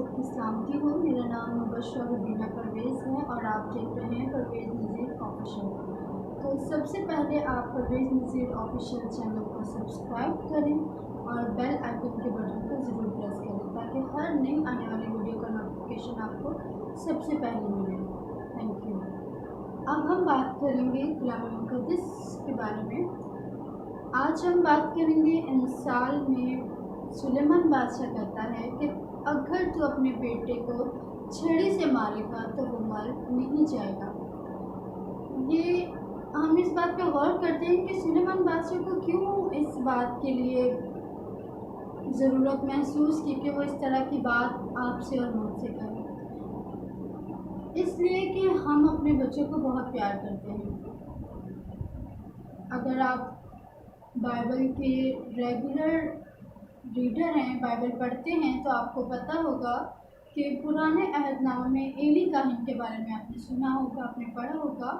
سب کی سلامتی ہو۔ میرا نام مبشرہ ربینہ پرویز ہے اور آپ دیکھ رہے ہیں پرویز نذیر آفیشیل۔ تو سب سے پہلے آپ پرویز نذیر آفیشیل چینل کو سبسکرائب کریں اور بیل آئیکن کے بٹن کو ضرور پریس کریں تاکہ ہر نئی آنے والی ویڈیو کا نوٹیفیکیشن آپ کو سب سے پہلے ملے۔ Thank you. اب ہم بات کریں گے کلام مقدس کے بارے میں۔ آج ہم بات کریں گے انسال میں سلیمان بادشاہ کہتا ہے کہ اگر تو اپنے بیٹے کو چھڑی سے مارے گا تو وہ مر نہیں جائے گا۔ یہ ہم اس بات پہ غور کرتے ہیں کہ سلیمان بادشاہ کو کیوں اس بات کے لیے ضرورت محسوس کی کہ وہ اس طرح کی بات آپ سے اور مجھ سے کرے۔ اس لیے کہ ہم اپنے بچوں کو بہت پیار کرتے ہیں۔ اگر آپ بائبل کے ریگولر ریڈر ہیں، بائبل پڑھتے ہیں، تو آپ کو پتہ ہوگا کہ پرانے عہد نامہ میں ایلی کاہن کے بارے میں آپ نے سنا ہوگا، آپ نے پڑھا ہوگا۔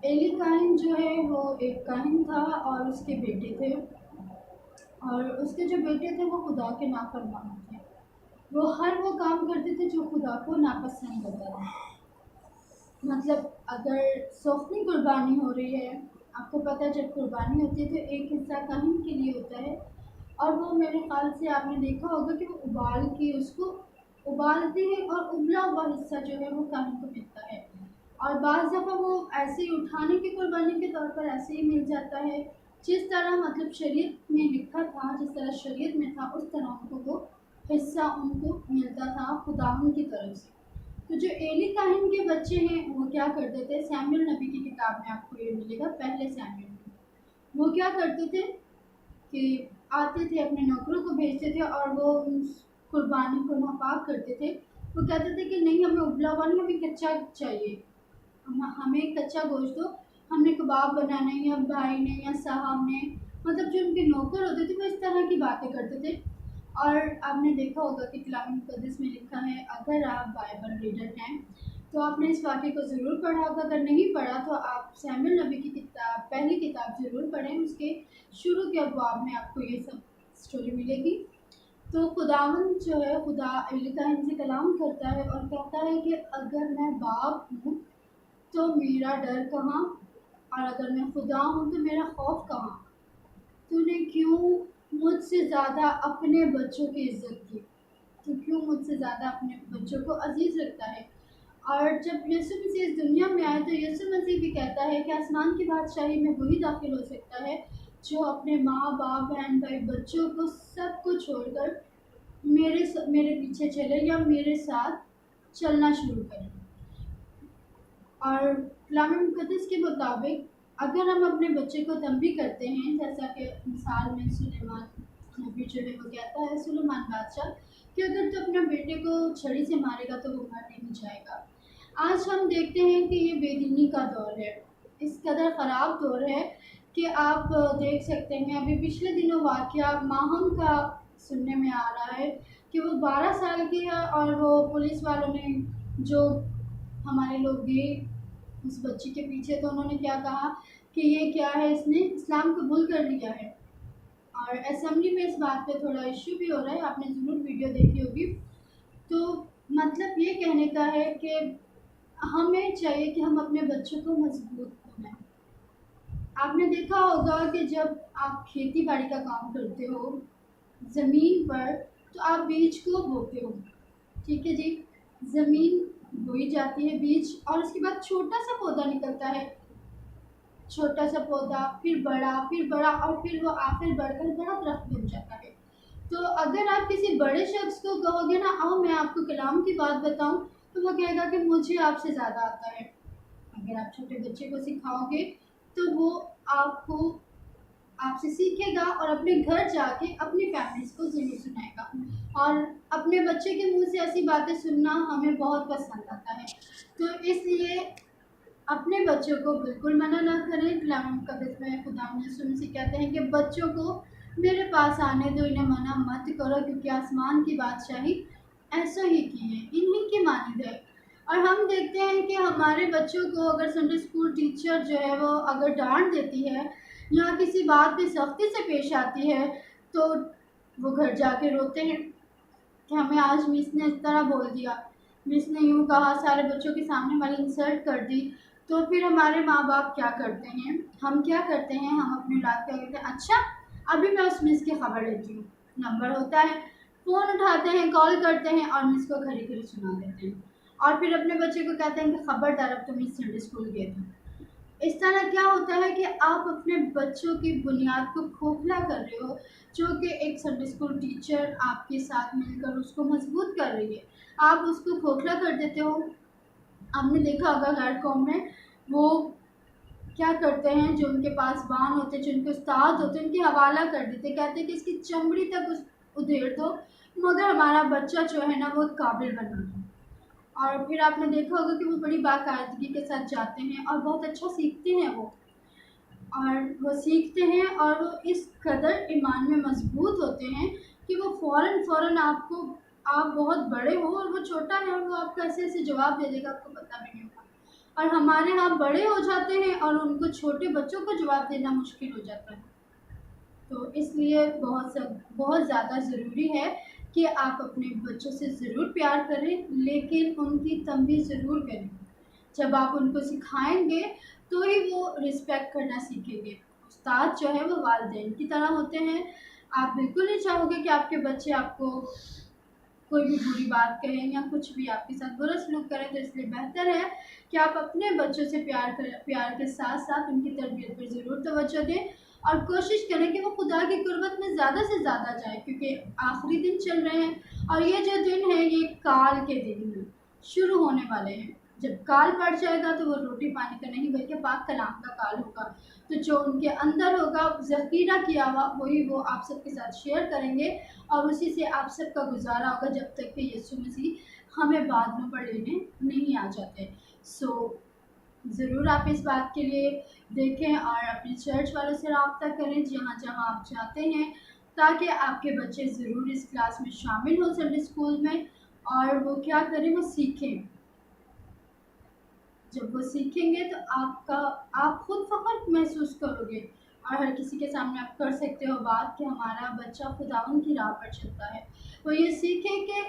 ایلی کاہن جو ہے وہ ایک کاہن تھا اور اس کے بیٹے تھے، اور اس کے جو بیٹے تھے وہ خدا کے نافرمان تھے۔ وہ ہر وہ کام کرتے تھے جو خدا کو ناپسند ہوتا تھا۔ مطلب اگر سوفنی قربانی ہو رہی ہے، آپ کو پتہ ہے جب قربانی ہوتی ہے تو ایک حصہ کاہن کے لیے ہوتا ہے، اور وہ میرے خیال سے آپ نے دیکھا ہوگا کہ وہ ابال کے اس کو ابالتے ہیں اور ابلا ہوا حصہ جو ہے وہ کاہن کو ملتا ہے، اور بعض دفعہ وہ ایسے ہی اٹھانے کی قربانی کے طور پر ایسے ہی مل جاتا ہے، جس طرح مطلب شریعت میں لکھا تھا، جس طرح شریعت میں تھا اس طرح ان کو وہ حصہ ان کو ملتا تھا خداوند کی طرف سے۔ تو جو ایلی کاہن کے بچے ہیں وہ کیا کرتے تھے، سیموئیل نبی کی کتاب میں آپ کو یہ ملے گا، پہلے سیموئیل میں وہ کیا کرتے تھے کہ آتے تھے، اپنے نوکروں کو بھیجتے تھے اور وہ قربانی کو ناپاک کرتے تھے۔ وہ کہتے تھے کہ نہیں، ہمیں ابلا ہوا نہیں، ہمیں کچا چاہیے، ہمیں کچا گوشت دو، ہم نے کباب بنانا ہے، یا بھائی نے یا صاحب نے، مطلب جو ان کے نوکر ہوتے تھے وہ اس طرح کی باتیں کرتے تھے۔ اور آپ نے دیکھا ہوگا کہ کلام مقدس میں لکھا ہے، اگر آپ بائبل ریڈر ہیں تو آپ نے اس واقعے کو ضرور پڑھا ہوگا، اگر نہیں پڑھا تو آپ سیموئیل نبی کی کتاب، پہلی کتاب ضرور پڑھیں، اس کے شروع کے ابواب میں آپ کو یہ سب اسٹوری ملے گی۔ تو خداوند جو ہے، خدا ایلی کاہن سے کلام کرتا ہے اور کہتا ہے کہ اگر میں باپ ہوں تو میرا ڈر کہاں، اور اگر میں خدا ہوں تو میرا خوف کہاں؟ تو نے کیوں مجھ سے زیادہ اپنے بچوں کی عزت کی؟ تو کیوں مجھ سے زیادہ اپنے بچوں کو عزیز رکھتا ہے؟ اور جب یسوع مسیح اس دنیا میں آئے تو یسوع مسیح بھی کہتا ہے کہ آسمان کی بادشاہی میں وہی داخل ہو سکتا ہے جو اپنے ماں باپ، بہن بھائی، بچوں کو سب کو چھوڑ کر میرے پیچھے چلے یا میرے ساتھ چلنا شروع کرے۔ اور کلام مقدس کے مطابق اگر ہم اپنے بچے کو تنبیہ کرتے ہیں، جیسا کہ مثال میں سلیمان نبی جو ہے وہ کہتا ہے، سلیمان بادشاہ، کہ اگر تو اپنے بیٹے کو چھڑی سے مارے گا تو وہ مر نہیں جائے گا۔ آج ہم دیکھتے ہیں کہ یہ بے دینی کا دور ہے، اس قدر خراب دور ہے کہ آپ دیکھ سکتے ہیں، ابھی پچھلے دنوں واقعہ ماہم کا سننے میں آ رہا ہے کہ وہ 12 سال کی ہے، اور وہ پولیس والوں نے جو ہمارے لوگ گئے اس بچی کے پیچھے تو انہوں نے کیا کہا کہ یہ کیا ہے، اس نے اسلام قبول کر لیا ہے، اور اسمبلی میں اس بات پہ تھوڑا ایشو بھی ہو رہا ہے، آپ نے ضرور ویڈیو دیکھی ہوگی۔ تو مطلب یہ کہنے کا ہے کہ ہمیں چاہیے کہ ہم اپنے بچوں کو مضبوط بنائیں۔ آپ نے دیکھا ہوگا کہ جب آپ کھیتی باڑی کا کام کرتے ہو زمین پر تو آپ بیج کو بوتے ہو، ٹھیک ہے جی، زمین بوئی جاتی ہے بیج، اور اس کے بعد چھوٹا سا پودا نکلتا ہے، چھوٹا سا پودا، پھر بڑا، اور پھر وہ آخر بڑھ کر بڑا درخت بن جاتا ہے۔ تو اگر آپ کسی بڑے شخص کو کہو گے نا، آؤ میں آپ کو کلام کی بات بتاؤں، تو وہ کہے گا کہ مجھے آپ سے زیادہ آتا ہے۔ اگر آپ چھوٹے بچے کو سکھاؤ گے تو وہ آپ سے سیکھے گا اور اپنے گھر جا کے اپنی فیملیز کو ضرور سنائے گا، اور اپنے بچے کے منہ سے ایسی باتیں سننا ہمیں بہت پسند آتا ہے۔ تو اس لیے اپنے بچوں کو بالکل منع نہ کریں۔ کلام مقدس میں خدا یسوع مسیح کہتے ہیں کہ بچوں کو میرے پاس آنے دو، انہیں منع مت کرو، کیونکہ آسمان کی بادشاہی ایسا ہی کی ہے، انہی کی مانند ہے۔ اور ہم دیکھتے ہیں کہ ہمارے بچوں کو اگر سنڈے اسکول ٹیچر جو ہے وہ اگر ڈانٹ دیتی ہے یا کسی بات پہ سختی سے پیش آتی ہے تو وہ گھر جا کے روتے ہیں کہ ہمیں آج مس نے اس طرح بول دیا، مس نے یوں کہا، سارے بچوں کے سامنے ہماری انسلٹ کر دی، تو پھر ہمارے ماں باپ کیا کرتے ہیں، ہم کیا کرتے ہیں، ہم اپنے اولاد کو کہتے ہیں اچھا ابھی میں اس مس کی خبر لیتی ہوں، نمبر ہوتا ہے، فون اٹھاتے ہیں، کال کرتے ہیں اور مس کو گھڑی گھڑی سنا دیتے ہیں، اور پھر اپنے بچے کو کہتے ہیں کہ خبردار اب تم مس سنڈے اسکول گئے تھے۔ اس طرح کیا ہوتا ہے کہ آپ اپنے بچوں کی بنیاد کو کھوکھلا کر رہے ہو، جو کہ ایک سنڈے اسکول ٹیچر آپ کے ساتھ مل کر اس کو مضبوط کر رہی ہے، آپ اس کو کھوکھلا کر دیتے ہو۔ آپ نے دیکھا ہوگا غیر قوم میں وہ کیا کرتے ہیں، جو ان کے پاس بان ہوتے ہیں، جو ان کے استاد ہوتے ہیں، ان کی حوالہ کر دیتے، کہتے ہیں کہ اس کی چمڑی تک ادھیڑ دو مگر ہمارا بچہ جو ہے نا وہ قابل بنا دو۔ اور پھر آپ نے دیکھا ہوگا کہ وہ بڑی باقاعدگی کے ساتھ جاتے ہیں اور بہت اچھا سیکھتے ہیں وہ سیکھتے ہیں اور وہ اس قدر ایمان میں مضبوط ہوتے ہیں کہ وہ فوراً آپ بہت بڑے ہو اور وہ چھوٹا ہے اور وہ آپ کو ایسے ایسے جواب دے دے گا، آپ کو پتہ بھی نہیں ہوگا۔ اور ہمارے ہاں بڑے ہو جاتے ہیں اور ان کو چھوٹے بچوں کو جواب دینا مشکل ہو جاتا ہے۔ تو اس لیے بہت زیادہ ضروری ہے کہ آپ اپنے بچوں سے ضرور پیار کریں، لیکن ان کی تنبیہ ضرور کریں۔ جب آپ ان کو سکھائیں گے تو ہی وہ رسپیکٹ کرنا سیکھیں گے۔ استاد جو ہے وہ والدین کی طرح ہوتے ہیں۔ آپ بالکل نہیں چاہو گے کہ آپ کے بچے آپ کو کوئی بھی بری بات کہیں یا کچھ بھی آپ کے ساتھ برا سلوک کریں، تو اس لیے بہتر ہے کہ آپ اپنے بچوں سے پیار کے ساتھ ساتھ ان کی تربیت پر ضرور توجہ دیں اور کوشش کریں کہ وہ خدا کی قربت میں زیادہ سے زیادہ جائیں، کیونکہ آخری دن چل رہے ہیں اور یہ جو دن ہے یہ کال کے دن ہیں، شروع ہونے والے ہیں۔ جب کال پڑ جائے گا تو وہ روٹی پانی کا نہیں بلکہ پاک کلام کا کال ہوگا، تو جو ان کے اندر ہوگا ذخیرہ کیا ہوا وہی وہ آپ سب کے ساتھ شیئر کریں گے اور اسی سے آپ سب کا گزارا ہوگا، جب تک کہ یسوع مسیح ہمیں بادلوں پر لینے نہیں آ جاتے۔ ضرور آپ اس بات کے لیے دیکھیں اور اپنے چرچ والوں سے رابطہ کریں جہاں جہاں آپ جاتے ہیں، تاکہ آپ کے بچے ضرور اس کلاس میں شامل ہوں سنڈے اسکول میں، اور وہ کیا کریں، وہ سیکھیں۔ جب وہ سیکھیں گے تو آپ خود فخر محسوس کرو گے اور ہر کسی کے سامنے آپ کر سکتے ہو بات کہ ہمارا بچہ خداوند کی راہ پر چلتا ہے۔ وہ یہ سیکھے کہ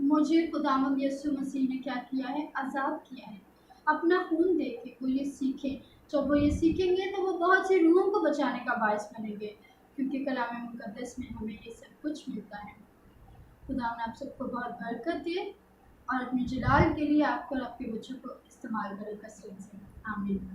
مجھے خداوند یسوع مسیح نے کیا کیا ہے، عذاب کیا ہے، اپنا خون دے کے وہ یہ سیکھیں۔ جب وہ یہ سیکھیں گے تو وہ بہت سی روحوں کو بچانے کا باعث بنیں گے، کیونکہ کلام مقدس میں ہمیں یہ سب کچھ ملتا ہے۔ خداوند آپ سب کو بہت برکت دے اور اپنے جلال کے لیے آپ کو اور آپ کے بچوں کو استعمال کرے کثرت سے۔ آمین۔